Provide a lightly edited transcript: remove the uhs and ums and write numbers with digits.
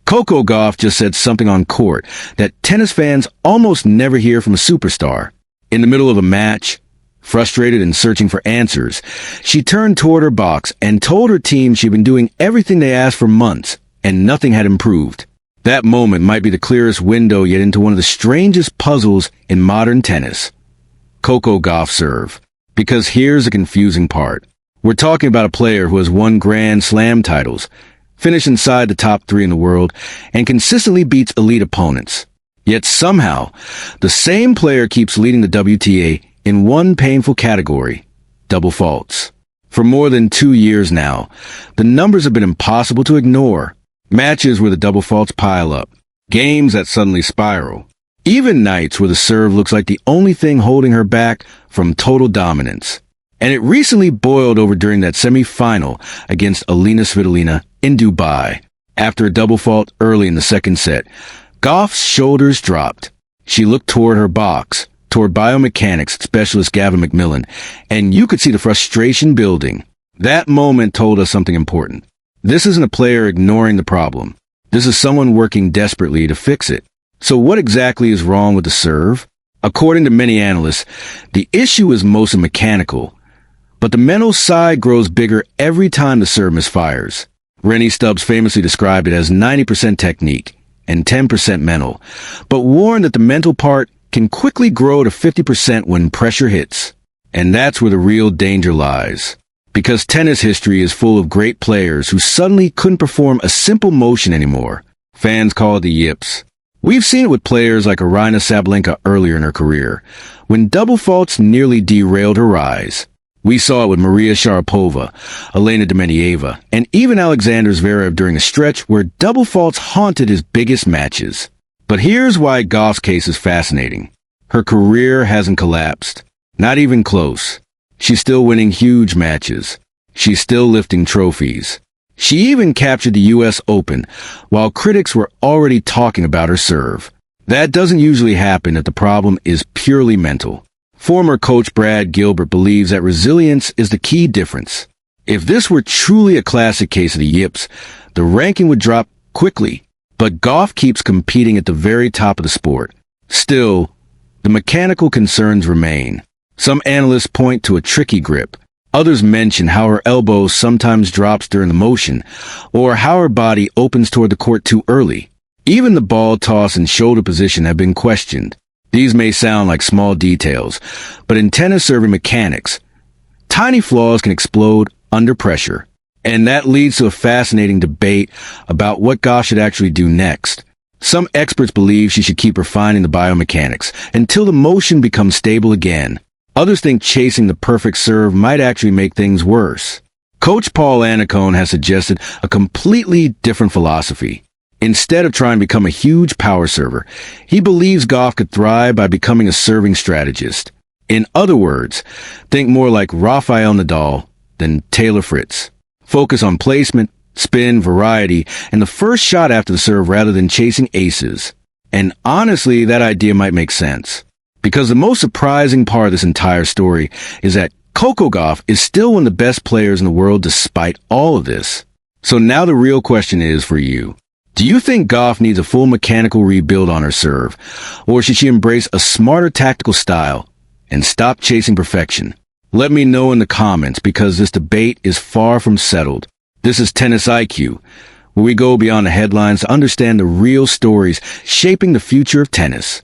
Coco Gauff just said something on court that tennis fans almost never hear from a superstar. In the middle of a match, frustrated and searching for answers, she turned toward her box and told her team she'd been doing everything they asked for months, and nothing had improved. That moment might be the clearest window yet into one of the strangest puzzles in modern tennis. Coco Gauff serve. Because here's the confusing part. We're talking about a player who has won Grand Slam titles, finished inside the top 3 in the world, and consistently beats elite opponents. Yet somehow, the same player keeps leading the WTA in one painful category: double faults. For more than 2 years now, the numbers have been impossible to ignore. Matches where the double faults pile up, games that suddenly spiral, even nights where the serve looks like the only thing holding her back from total dominance. And it recently boiled over during that semi-final against Elina Svitolina in Dubai. After a double fault early in the second set, Gauff's shoulders dropped. She looked toward her box, toward biomechanics specialist Gavin McMillan, and you could see the frustration building. That moment told us something important. This isn't a player ignoring the problem. This is someone working desperately to fix it. So what exactly is wrong with the serve? According to many analysts, the issue is mostly mechanical, but the mental side grows bigger every time the serve misfires. Rennie Stubbs famously described it as 90% technique and 10% mental, but warned that the mental part can quickly grow to 50% when pressure hits. And that's where the real danger lies. Because tennis history is full of great players who suddenly couldn't perform a simple motion anymore. Fans call it the Yips. We've seen it with players like Aryna Sabalenka earlier in her career, when double faults nearly derailed her rise. We saw it with Maria Sharapova, Elena Dementieva, and even Alexander Zverev during a stretch where double faults haunted his biggest matches. But here's why Gauff's case is fascinating. Her career hasn't collapsed. Not even close. She's still winning huge matches. She's still lifting trophies. She even captured the U.S. Open, while critics were already talking about her serve. That doesn't usually happen if the problem is purely mental. Former coach Brad Gilbert believes that resilience is the key difference. If this were truly a classic case of the Yips, the ranking would drop quickly. But Gauff keeps competing at the very top of the sport. Still, the mechanical concerns remain. Some analysts point to a tricky grip. Others mention how her elbow sometimes drops during the motion, or how her body opens toward the court too early. Even the ball toss and shoulder position have been questioned. These may sound like small details, but in tennis serving mechanics, tiny flaws can explode under pressure. And that leads to a fascinating debate about what Gauff should actually do next. Some experts believe she should keep refining the biomechanics until the motion becomes stable again. Others think chasing the perfect serve might actually make things worse. Coach Paul Annacone has suggested a completely different philosophy. Instead of trying to become a huge power server, he believes Gauff could thrive by becoming a serving strategist. In other words, think more like Rafael Nadal than Taylor Fritz. Focus on placement, spin, variety, and the first shot after the serve rather than chasing aces. And honestly, that idea might make sense. Because the most surprising part of this entire story is that Coco Gauff is still one of the best players in the world despite all of this. So now the real question is for you. Do you think Gauff needs a full mechanical rebuild on her serve? Or should she embrace a smarter tactical style and stop chasing perfection? Let me know in the comments because this debate is far from settled. This is Tennis IQ, where we go beyond the headlines to understand the real stories shaping the future of tennis.